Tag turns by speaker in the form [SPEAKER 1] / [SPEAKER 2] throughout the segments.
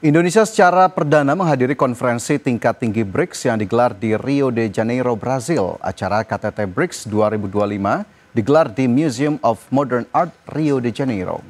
[SPEAKER 1] Indonesia secara perdana menghadiri konferensi tingkat tinggi BRICS yang digelar di Rio de Janeiro, Brazil. Acara KTT BRICS 2025 digelar di Museum of Modern Art, Rio de Janeiro.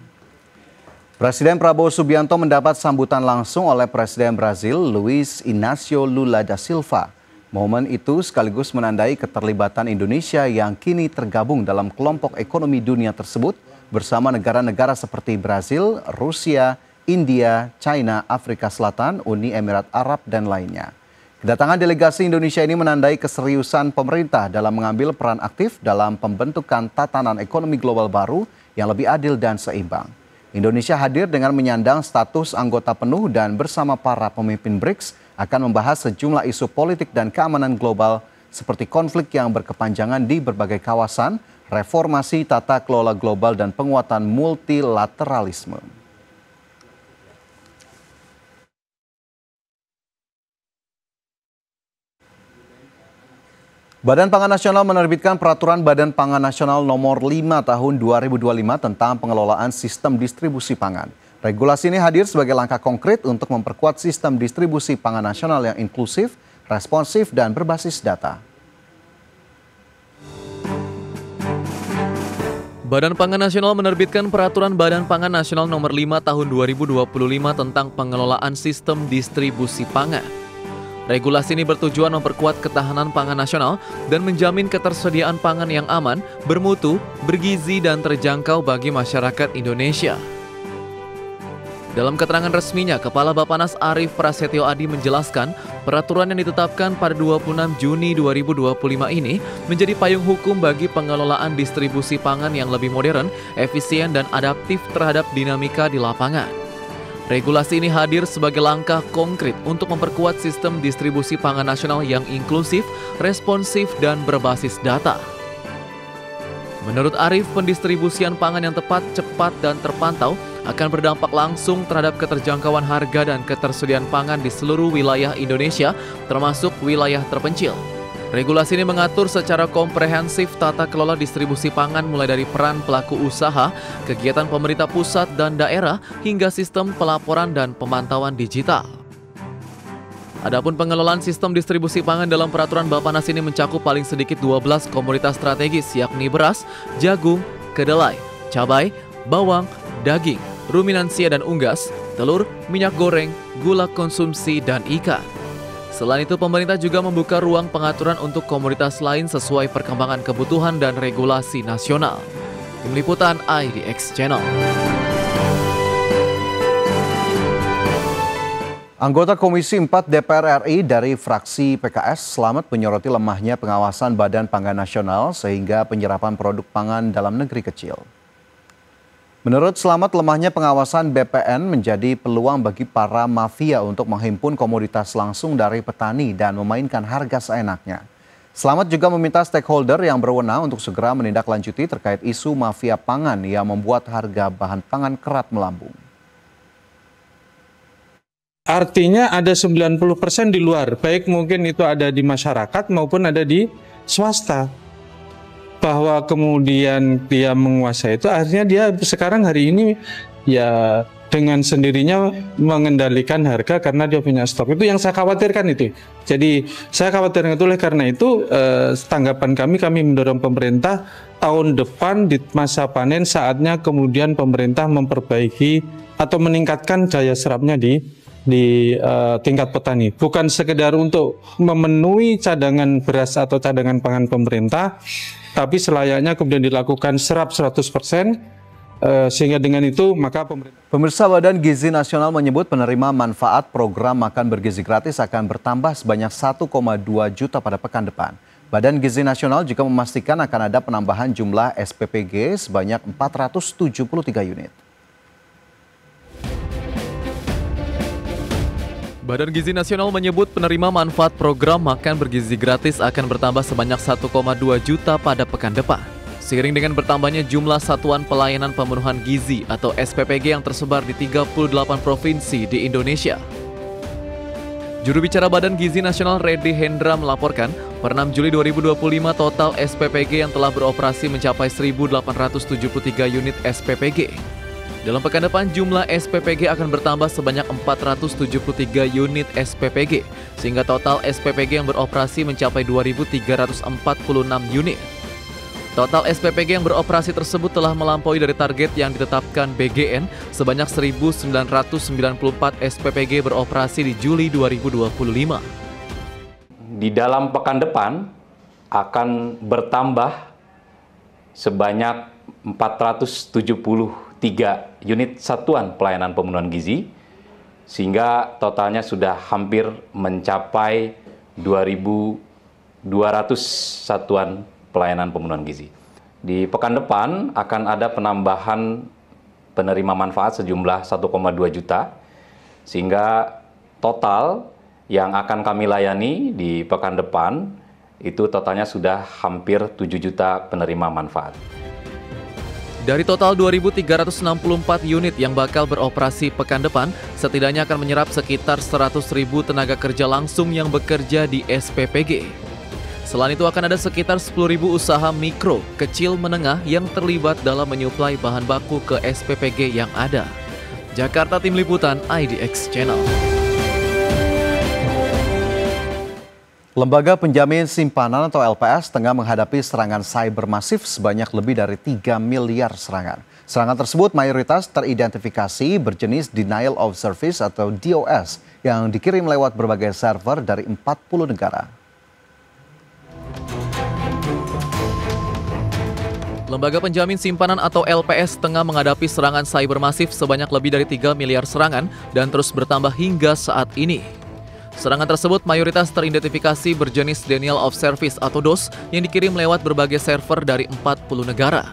[SPEAKER 1] Presiden Prabowo Subianto mendapat sambutan langsung oleh Presiden Brazil, Luiz Inácio Lula da Silva. Momen itu sekaligus menandai keterlibatan Indonesia yang kini tergabung dalam kelompok ekonomi dunia tersebut bersama negara-negara seperti Brazil, Rusia, India, China, Afrika Selatan, Uni Emirat Arab, dan lainnya. Kedatangan delegasi Indonesia ini menandai keseriusan pemerintah dalam mengambil peran aktif dalam pembentukan tatanan ekonomi global baru yang lebih adil dan seimbang. Indonesia hadir dengan menyandang status anggota penuh dan bersama para pemimpin BRICS akan membahas sejumlah isu politik dan keamanan global seperti konflik yang berkepanjangan di berbagai kawasan, reformasi tata kelola global, dan penguatan multilateralisme. Badan Pangan Nasional menerbitkan Peraturan Badan Pangan Nasional Nomor 5 Tahun 2025 tentang pengelolaan sistem distribusi pangan. Regulasi ini hadir sebagai langkah konkret untuk memperkuat sistem distribusi pangan nasional yang inklusif, responsif, dan berbasis data.
[SPEAKER 2] Badan Pangan Nasional menerbitkan Peraturan Badan Pangan Nasional Nomor 5 Tahun 2025 tentang pengelolaan sistem distribusi pangan. Regulasi ini bertujuan memperkuat ketahanan pangan nasional dan menjamin ketersediaan pangan yang aman, bermutu, bergizi, dan terjangkau bagi masyarakat Indonesia. Dalam keterangan resminya, Kepala Bappenas Arief Prasetyo Adi menjelaskan, peraturan yang ditetapkan pada 26 Juni 2025 ini menjadi payung hukum bagi pengelolaan distribusi pangan yang lebih modern, efisien, dan adaptif terhadap dinamika di lapangan. Regulasi ini hadir sebagai langkah konkret untuk memperkuat sistem distribusi pangan nasional yang inklusif, responsif, dan berbasis data. Menurut Arief, pendistribusian pangan yang tepat, cepat, dan terpantau akan berdampak langsung terhadap keterjangkauan harga dan ketersediaan pangan di seluruh wilayah Indonesia, termasuk wilayah terpencil. Regulasi ini mengatur secara komprehensif tata kelola distribusi pangan mulai dari peran pelaku usaha, kegiatan pemerintah pusat dan daerah, hingga sistem pelaporan dan pemantauan digital. Adapun pengelolaan sistem distribusi pangan dalam peraturan Bappenas ini mencakup paling sedikit 12 komoditas strategis, yakni beras, jagung, kedelai, cabai, bawang, daging, ruminansia dan unggas, telur, minyak goreng, gula konsumsi, dan ikan. Selain itu, pemerintah juga membuka ruang pengaturan untuk komoditas lain sesuai perkembangan kebutuhan dan regulasi nasional. Tim Liputan IDX Channel.
[SPEAKER 1] Anggota Komisi 4 DPR RI dari fraksi PKS Slamet menyoroti lemahnya pengawasan Badan Pangan Nasional sehingga penyerapan produk pangan dalam negeri kecil. Menurut Slamet, lemahnya pengawasan BPN menjadi peluang bagi para mafia untuk menghimpun komoditas langsung dari petani dan memainkan harga seenaknya. Slamet juga meminta stakeholder yang berwenang untuk segera menindaklanjuti terkait isu mafia pangan yang membuat harga bahan pangan kerap melambung.
[SPEAKER 3] Artinya ada 90% di luar, baik mungkin itu ada di masyarakat maupun ada di swasta. Bahwa kemudian dia menguasai itu, akhirnya dia sekarang hari ini ya dengan sendirinya mengendalikan harga karena dia punya stok. Itu yang saya khawatirkan itu. Jadi saya khawatirkan itu, oleh karena itu tanggapan kami mendorong pemerintah tahun depan di masa panen saatnya kemudian pemerintah memperbaiki atau meningkatkan daya serapnya di tingkat petani. Bukan sekedar untuk memenuhi cadangan beras atau cadangan pangan pemerintah, tapi selayaknya kemudian dilakukan serap 100%, sehingga dengan itu maka pemerintah.
[SPEAKER 1] Pemirsa, Badan Gizi Nasional menyebut penerima manfaat program makan bergizi gratis akan bertambah sebanyak 1,2 juta pada pekan depan. Badan Gizi Nasional juga memastikan akan ada penambahan jumlah SPPG sebanyak 473 unit.
[SPEAKER 2] Badan Gizi Nasional menyebut penerima manfaat program makan bergizi gratis akan bertambah sebanyak 1,2 juta pada pekan depan. Seiring dengan bertambahnya jumlah satuan pelayanan pemenuhan gizi atau SPPG yang tersebar di 38 provinsi di Indonesia. Juru bicara Badan Gizi Nasional Reddy Hendra melaporkan, per 6 Juli 2025 total SPPG yang telah beroperasi mencapai 1.873 unit SPPG. Dalam pekan depan, jumlah SPPG akan bertambah sebanyak 473 unit SPPG, sehingga total SPPG yang beroperasi mencapai 2.346 unit. Total SPPG yang beroperasi tersebut telah melampaui dari target yang ditetapkan BGN sebanyak 1.994 SPPG beroperasi di Juli 2025.
[SPEAKER 4] Di dalam pekan depan akan bertambah sebanyak 473 unit satuan pelayanan pemenuhan gizi, sehingga totalnya sudah hampir mencapai 2.200 satuan pelayanan pemenuhan gizi. Di pekan depan akan ada penambahan penerima manfaat sejumlah 1,2 juta, sehingga total yang akan kami layani di pekan depan itu totalnya sudah hampir 7 juta penerima manfaat.
[SPEAKER 2] Dari total 2.364 unit yang bakal beroperasi pekan depan, setidaknya akan menyerap sekitar 100.000 tenaga kerja langsung yang bekerja di SPPG. Selain itu akan ada sekitar 10.000 usaha mikro, kecil, menengah yang terlibat dalam menyuplai bahan baku ke SPPG yang ada. Jakarta, Tim Liputan IDX Channel.
[SPEAKER 1] Lembaga Penjamin Simpanan atau LPS tengah menghadapi serangan cyber masif sebanyak lebih dari 3 miliar serangan. Serangan tersebut mayoritas teridentifikasi berjenis Denial of Service atau DOS yang dikirim lewat berbagai server dari 40 negara.
[SPEAKER 2] Lembaga Penjamin Simpanan atau LPS tengah menghadapi serangan cyber masif sebanyak lebih dari 3 miliar serangan dan terus bertambah hingga saat ini. Serangan tersebut mayoritas teridentifikasi berjenis Denial of Service atau DOS yang dikirim lewat berbagai server dari 40 negara.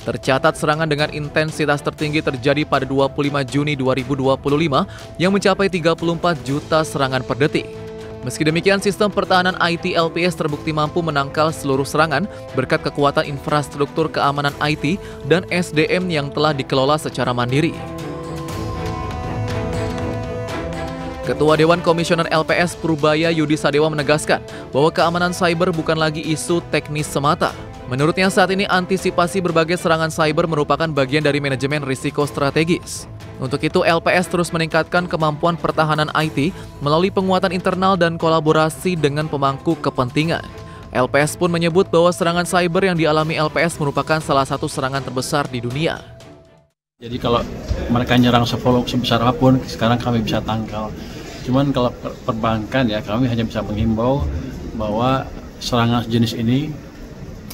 [SPEAKER 2] Tercatat serangan dengan intensitas tertinggi terjadi pada 25 Juni 2025 yang mencapai 34 juta serangan per detik. Meski demikian, sistem pertahanan IT LPS terbukti mampu menangkal seluruh serangan berkat kekuatan infrastruktur keamanan IT dan SDM yang telah dikelola secara mandiri. Ketua Dewan Komisioner LPS Purbaya Yudi Sadewa menegaskan bahwa keamanan cyber bukan lagi isu teknis semata. Menurutnya saat ini antisipasi berbagai serangan cyber merupakan bagian dari manajemen risiko strategis. Untuk itu LPS terus meningkatkan kemampuan pertahanan IT melalui penguatan internal dan kolaborasi dengan pemangku kepentingan. LPS pun menyebut bahwa serangan cyber yang dialami LPS merupakan salah satu serangan terbesar di dunia.
[SPEAKER 5] Jadi kalau mereka nyerang sebesar apapun, sekarang kami bisa tangkal. Cuman kalau perbankan ya kami hanya bisa menghimbau bahwa serangan jenis ini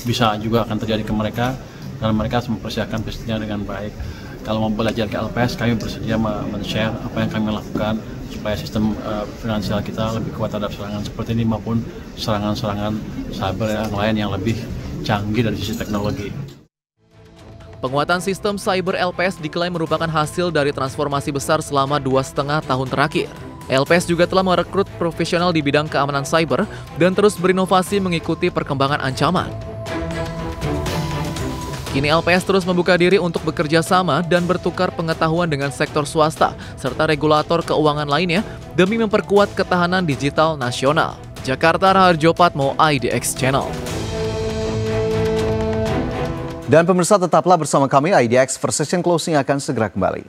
[SPEAKER 5] bisa juga akan terjadi ke mereka dan mereka harus mempersiapkan bisnisnya dengan baik. Kalau mau belajar ke LPS, kami bersedia men-share apa yang kami lakukan supaya sistem finansial kita lebih kuat terhadap serangan seperti ini maupun serangan-serangan cyber yang lain yang lebih canggih dari sisi teknologi.
[SPEAKER 2] Penguatan sistem cyber LPS diklaim merupakan hasil dari transformasi besar selama 2,5 tahun terakhir. LPS juga telah merekrut profesional di bidang keamanan cyber dan terus berinovasi mengikuti perkembangan ancaman. Kini LPS terus membuka diri untuk bekerja sama dan bertukar pengetahuan dengan sektor swasta serta regulator keuangan lainnya demi memperkuat ketahanan digital nasional. Jakarta, Raharjo Patmo, IDX Channel.
[SPEAKER 1] Dan pemirsa tetaplah bersama kami, IDX Precision Closing akan segera kembali.